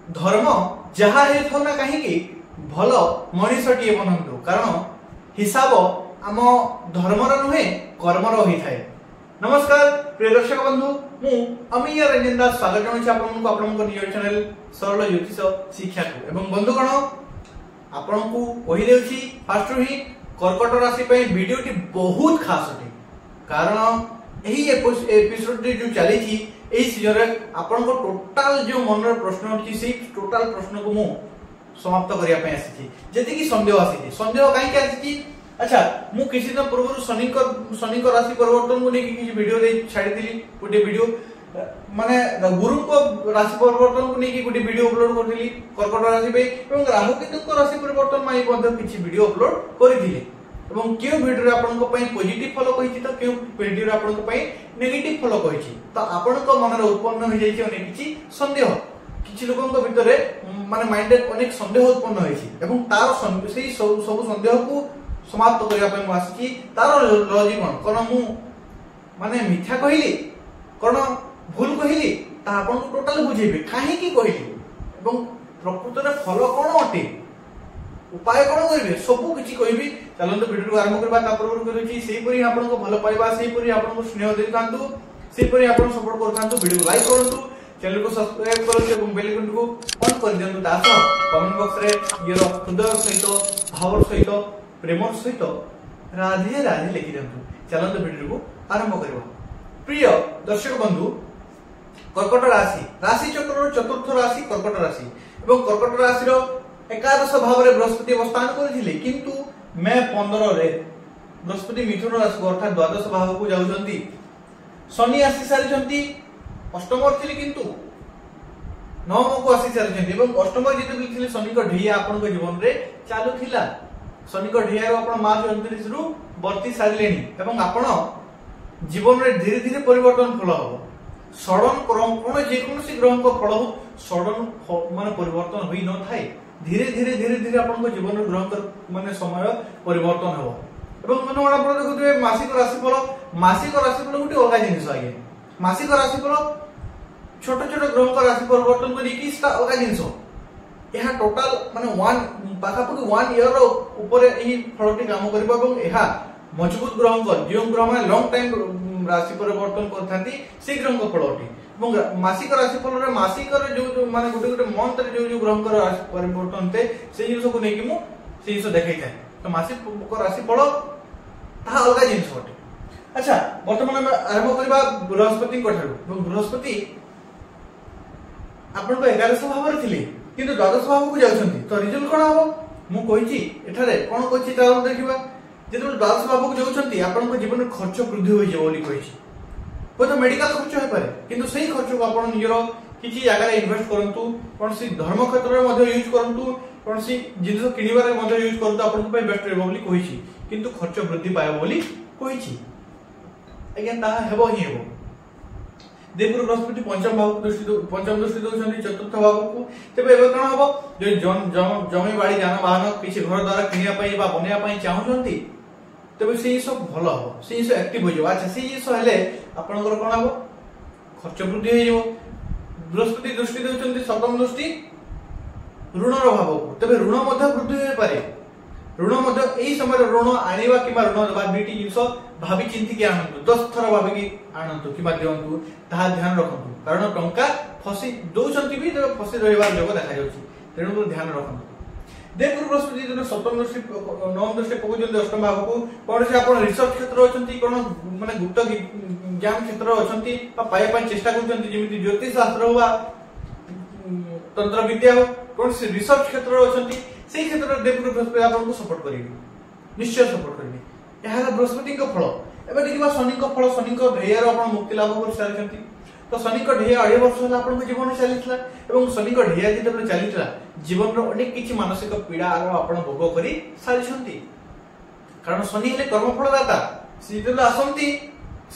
धर्म जहा हेथो ना कहीं भल मनीषटीए बनतु कारण हिसाब आम धर्मर नुहे कर्मर होता है। नमस्कार प्रिय दर्शक बंधु मु अमीय रंजन दास स्वागत जनाऊँ आपको आपन निज चैनल सरल ज्योतिष शिक्षा को एवं बंधुगण आपन को कही देउछि फास्ट ही कर्कट राशि पे वीडियोटी बहुत खास अटे कारण यही एपिसोड जो चली एही सीजन रे आपन को टोटल जो मनर प्रश्न अछि से टोटल प्रश्न को मु समाप्त करिया पे आसी जति की संदेह आसी संदेह काई के आसी अच्छा मु किसी दिन पूर्व शनि को राशि परिवर्तन को लेके किसी वीडियो दे छाड़ी दिली गोटे वीडियो माने गुरु को राशि परिवर्तन को लेके गोटे वीडियो अपलोड कर दिली कर्कट राशि पे एवं राहु केतु को राशि परिवर्तन माई मध्ये किछि वीडियो अपलोड कर दिली एवं क्यों वीडियो रे आपन को पई पॉजिटिव फॉलो कहिछि तो क्यों वीडियो रे आपन को पई नेगेटिव फॉलो कहिछि तो आपन को मन रे उत्पन्न हो जाइछि अनेक किछि संदेह किछि लोगन को भितरे माने माइंड रे अनेक संदेह उत्पन्न होइछि एवं तार सेही सब संदेह को समाप्त करिया पे आसी तार लॉजिक कोन मु माने मिथ्या कहिली कोन भूल कहिली ता आपन को टोटल बुझेबे काहे की कहिली एवं प्रकृत रे फल कोन अटे उपाय कोन करिवे सब किछि कहिबी चलंतो वीडियो को आरंभ करबा ता पूर्व करूची सेही परी आपन को भलो पाइबा सेही परी आपन को स्नेह देखांतु सेही परी आपन सपोर्ट करथांतु वीडियो को लाइक करंतु चैनल को सब्सक्राइब करंतु एवं बेल आइकन को ऑन कर दियंतु तास कमेंट बॉक्स रे येर हृदय सहित भावर सहित प्रेम सहित राधे राधे लिखि दियंतु चलंतो वीडियो को आरंभ करबा। प्रिय दर्शक बंधु कर्कट राशि राशि चक्र चतुर्थ राशि कर्कट राशि एवं कर्कट राशि रो एकादश भाव रे बृहस्पति अवस्थान करथिले किंतु मैं 15 रे बृहस्पति मिथुन राशि को अर्थात द्वादश भाव को जाउछंती शनि आसी सारिछंती अष्टम थिले किंतु नवम को आसी सारिछंती एवं अष्टम जेते थिले शनि को ढिया आपन को जीवन रे चालू थिला शनि को ढिया आपण मार्च 29 रु वर्ती सारिलेनी एवं आपण जीवन रे धीरे धीरे परिवर्तन फल हो सडन क्रम कोन जे कोनसी ग्रह को फल हो सडन माने परिवर्तन होई न थाए धीरे धीरे आपण को जीवन ग्रह कर माने समय परिवर्तन हो एवं मन आपण देखुथे मासिक राशिफल गुटी अलगा जिनिस आगे मासिक राशिफल छोट छोट ग्रह का राशि परिवर्तन करी कि sta अलगा जिनिस यहा टोटल माने 1 पाखापकि 1 इयर रो ऊपर एही फलटी काम करबा एवं यहा मजबूत ग्रह को जो ग्रह माने लॉन्ग टाइम राशि परिवर्तन करथांती से ग्रह को फलटी एवं मासिक राशिफल रे मासिक रे जो माने गुटे गुटे मंथ रे जो ग्रह का राशि परिवर्तन ते से जिनिस को नेकी मु से जिनिस देखै थाए तो मासिक को राशिफल ता अलगा जिनिस होटे। अच्छा वर्तमान हम आरंभ करबा बृहस्पति को ठारू एवं बृहस्पति आपन को 11 भाव रे थिले किंतु द्वादश भाव को जाउछंती तो रिजल्ट कोन हबो मु कहिची एठारे कोन कहिची ता देखिबा जेतो द्वादश भाव को जाउछंती आपन को जीवन खर्च वृद्धि होई जे बोली कहिची तो मेडिकल खर्च होय पारे किंतु सही खर्च को आपन निजर किछि जगह रे इन्वेस्ट करंतु कोनसी धर्म क्षेत्र रे मध्ये यूज करंतु कोनसी जिनिस किनिबा रे मध्ये यूज करंतु आपन को पे बेस्ट रहबो बोली कहिची किंतु खर्च वृद्धि पाए बोली कहिची अगेन ता हेबो ही हेबो देवगुरु बृहस्पति पंचम दृष्टि दोछंती चतुर्थ भाव को तबे एबे कोन हबो जो जमी बाड़ी जान वाहन किछि घर द्वारा किनिया पई बा बनिया पई चाहुचंती तबे से सब भलो हबो से सब एक्टिव हो जाबो। अच्छा से सब हेले आपन को कोन हबो खर्च वृद्धि हो जाबो बृहस्पति दृष्टि दोछंती सप्तम दृष्टि ऋण रो भाव को तबे ऋण मध्ये वृद्धि हो पारे ऋण मध्ये एई समय ऋण आनिबा किबा ऋण देबा दुईटी जिंस भाबी चिंती के आनंतु 10 थर भाबी की आनंतु किबा दियंतु ताहा ध्यान रखंतु कारण टंका फसी दोछंती भी तबे फसी रहबार योग देखा जाउची तेनु ध्यान रखंतु। देवगुरु बृहस्पति जन सप्तम दृष्टि नवम दृष्टि पहुंचते अष्टम भाव को कोन से आपण रिसर्च क्षेत्र अछंती कोन माने गुप्त ज्ञान क्षेत्र अछंती पाए पाए चेष्टा करछंती जेमिति ज्योतिष शास्त्र हुआ तंत्र विद्या हो कोन से रिसर्च क्षेत्र अछंती से क्षेत्र देवगुरु बृहस्पति आपण को सपोर्ट करिवे निश्चय सपोर्ट करिवे एहा बृहस्पति को फल एबे देखिबा शनि को फल शनि को ढेयर आपण मुक्ति लाभ कर सारछंती तो शनि को ढेया 2.5 वर्ष होला आपण को जीवन चलितला एवं शनि को ढेया जेते चलितला जीवन रो अनेक किछि मानसिक पीड़ा आपण भोग करी सारछंती कारण शनि हेले कर्मफल दाता सीधे आसंती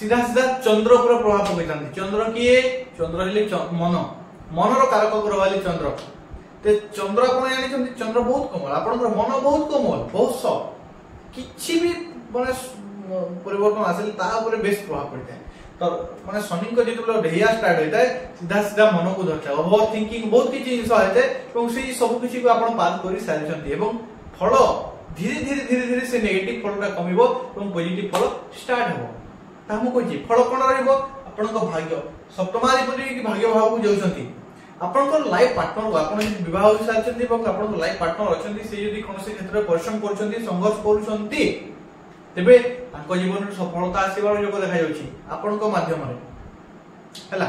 सीधा सीधा चंद्र पर प्रभाव पकैतांती चंद्र किए चंद्र हेले मन मनर कारक ग्रह वाली चंद्र ते चंद्र आपण जानिछंती चंद्र बहुत कोमल आपण मन बहुत कोमल बहुत सॉफ्ट किछि भी माने परिवर्तन आसेल ता ऊपर बेस प्रभाव पड़ता है तो माने शनि को जेतबेले ढेया स्टार्ट होइता सीधा सीधा मन को धरता ओवर थिंकिंग बहुत किछि जिंस होइते एवं से सब किछि को आपण पास करि सारिछंती एवं फल धीरे धीरे धीरे धीरे से नेगेटिव फलटा कमिबो एवं पॉजिटिव फल स्टार्ट हो तामु कोछि फल कोन रहइबो आपण को भाग्य सप्तमाधिपति कि भाग्य भाव को जाउछंती आपण को लाइफ पार्टनर को आपण जे विवाह होई सारिछंती एवं आपण को लाइफ पार्टनर अछंती से यदि कोनोसी क्षेत्र में परिश्रम करछंती संघर्ष करूछंती तेबे तांको जीवन में सफलता आसीबार योग देखा जाउछि आपण को माध्यम रे हला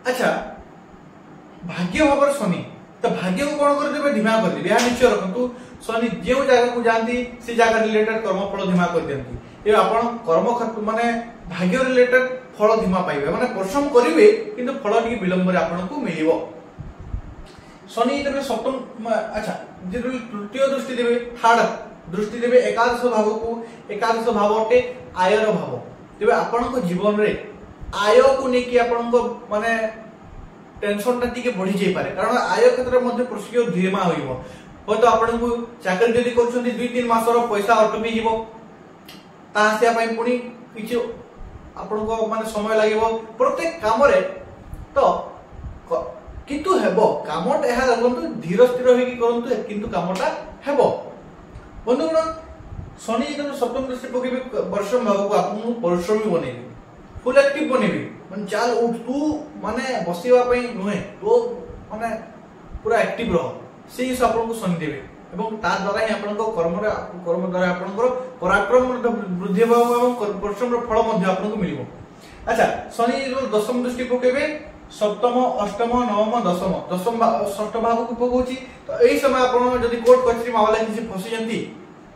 अच्छा भाग्य भावर शनि तो भाग्य को कोन कर देबे ढिमा कर देबे या निश्चय रखंतु शनि जे जगह को जानती से जगह रिलेटेड कर्म फल ढिमा कर दियंती ए आपण कर्म माने भाग्य रिलेटेड फल ढिमा पाइबे माने परिश्रम करिवे किंतु फल टी विलंब रे आपण को मिलिबो शनि तबे सप्तम अच्छा जे तृतीय दृष्टि देबे थर्ड दृष्टि देबे एकादश भाव को एकादश भाव अटे आयर भाव तेबे आपण को जीवन रे आय को नेकी आपण को माने टेंशन टा टिके बढ़ी जाई पारे कारण आय क्षेत्र मध्ये प्रसिद्ध धीमा होइबो हो तो आपण को चाकरी जदी करछन्ती 2-3 मास रो पैसा अटकी जीवो तासिया पई पुनी किछ आपण को माने समय लागिबो प्रत्येक काम रे तो किंतु हेबो कामटा एहा लगंतु धीर स्थिर होई कि करंतु किंतु कामटा हेबो बंधुगण शनि जब सप्तम दृष्टि पकेबे वर्षम भाव को आपन परिश्रमी बनेबे फुल एक्टिव बनेबे मन चाल उठ तू माने बसिवा पई नुहे तो माने पूरा एक्टिव रह सेही सब आपन को शनि देबे एवं ता द्वारा ही आपन को कर्म द्वारा आपन को पराक्रम वृद्धि भाव एवं परिश्रम रो फल मध्ये आपन को मिलिबो अच्छा शनि जो दशम दृष्टि पकेबे सप्तम अष्टम नवम दशम षष्ठ भाव को पकोची तो एही समय आपण जदी कोर्ट कचरी मामला किछि फसी जंती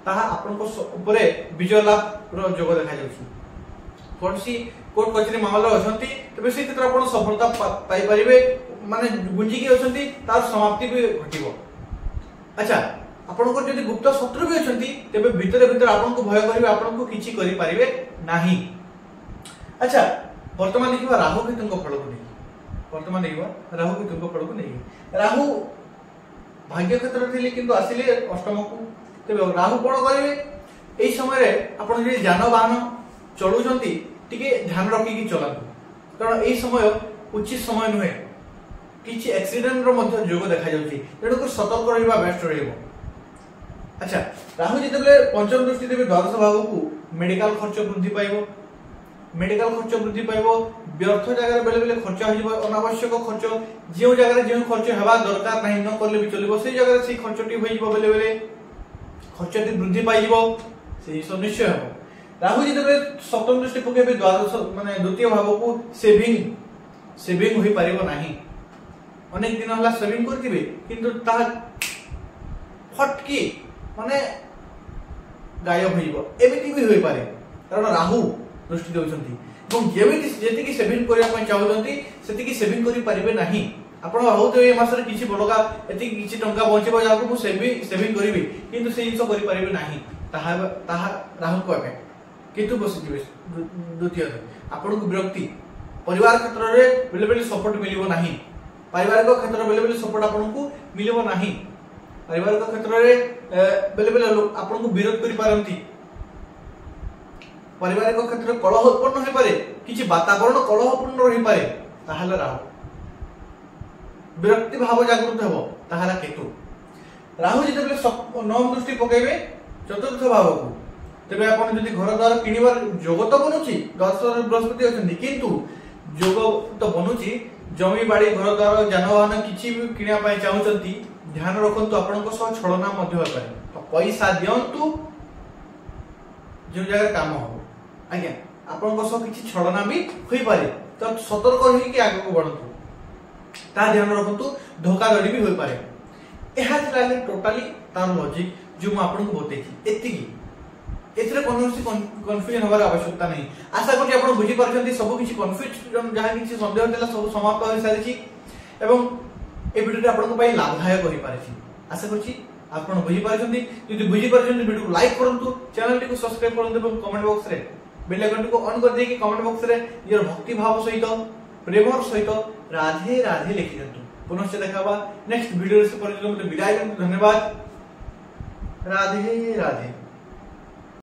ताहा आपण को ऊपरे विजय लाभ रो जोग देखा जाउछि कोर्ट कचरी मामला अछंती तबे से क्षेत्र आपण सफलता पाई परिबे माने गुंजी के अछंती तार समाप्ति भी घटिबो अच्छा आपण को जदी गुप्त शत्रु भी अछंती तबे भीतर आपण को भय करिवे आपण को किछि करि परिबे नाही अच्छा वर्तमान देखिबा राहु केतुंग फल को वर्तमान देखिबा राहु केतुंग फल को नहीं राहु भाग्य क्षेत्र थिले किंतु आसिले अष्टम को तबे राहु कोन करिवे एई समय रे आपण जे जानवाहन चलुछंती टिके ध्यान रखी कि चलातु कारण एई समय उचित समय नुहे किछि एक्सीडेंट रो मध्ये जोग देखा जाउची तेणु को सतर्क रहिबा बेस्ट रहइबो अच्छा राहु जेतेबेले पंचम दृष्टि देबे द्वादश भाव को मेडिकल खर्च वृद्धि पाइबो व्यर्थ जगह बेले बेले खर्च हो जिवो अनावश्यक खर्च जे जगह जे खर्च हेबा दरकार नाही न करले भी चलिबो से जगह से खर्चटी होई जिवो बेले बेले खर्चटी वृद्धि पाइ जिवो से निश्चय हो राहु जेतेबेले सप्तम दृष्टि पकेबे द्वादश माने द्वितीय भाव को सेविंग होई पारिबो नाही अनेक दिन होला सेविंग करथिबे किंतु ता फटकी माने गायब होइबो एमिति भी होई पारे कारण राहु दृष्टि देउछंती ଏବଂ ଯେତିକି ସେଭିଂ କରିବା ପାଇଁ ଚାହୁଛନ୍ତି ସେତିକି ସେଭିଂ କରି ପାରିବେ ନାହିଁ ଆପଣ ଭାବୁଥିବେ ଏ ମାସରେ କିଛି ବଳକା ଏତିକି କିଛି ଟଙ୍କା ବଞ୍ଚିବ ଯାହାକୁ ମୁଁ ସେଭିଂ କରିବି କିନ୍ତୁ ସେ ଜିନିଷ କରି ପାରିବେ ନାହିଁ ତାହା ରାହୁଙ୍କ ଏଫେକ୍ଟ କିନ୍ତୁ ବସିଯିବେ ଦ୍ୱିତୀୟରେ ଆପଣଙ୍କୁ ବିରକ୍ତି ପରିବାର କ୍ଷେତ୍ରରେ ବେଲେ ବେଲେ ସପୋର୍ଟ ମିଳିବ ନାହିଁ पारिवारिक क्षेत्र बेले बेले सपोर्ट आपनको मिलिबो नाही पारिवारिक क्षेत्र रे बेले बेले आपनको विरोध करि पारंती पारिवारिक क्षेत्र कलह उत्पन्न होई पारे किछि वातावरण कलहपूर्ण रहि पारे ताहाले राहु विरक्ति भाव जागृत हेबो ताहाला केतु राहु जेते बेले नवम दृष्टि पकेबे चतुर्थ भाव को तबे आपण जदि घर द्वार किनिबार जोग तो बनुची 10 बृहस्पति अछन किंतु जोग तो बनुची जमी बाड़ी घर द्वार जानवाहन किछि भी किनिया पाए चाहउचंती ध्यान रखंतु आपनको सह छलना मध्ये होय पारे तो पैसा दियंतु जो जगह काम हो आज्ञा आपनको सह किछि छलना भी होई पारे तो सतर्क रही कि आगे को बढ़ंतु ता ध्यान रखंतु धोखाधड़ी भी होई पारे एहा लागे टोटली तार लॉजिक जो म आपनको बतेछि एतिकी एथरे कोनोसी कन्फ्यूजन होबार आवश्यकता नहीं आशा करी आपण बुझी परछंती सब किछि कन्फ्यूजन जहा किछि संदेह देला सब समाप्त होई सारिछि एवं ए वीडियो आपनको पई लाभदायक होई पारिछि आशा करछि आपण बुझी परछंती यदि बुझी परछंती वीडियो को लाइक करंतु चैनल को सब्सक्राइब करंतु एवं कमेंट बॉक्स रे बेल आइकन को ऑन कर दे कि कमेंट बॉक्स रे योर भक्ति भाव सहित प्रेमर सहित राधे राधे लिखि दंतु पुनश्च देखाबा नेक्स्ट वीडियो से परिचित मते विदाय करंतु धन्यवाद राधे राधे।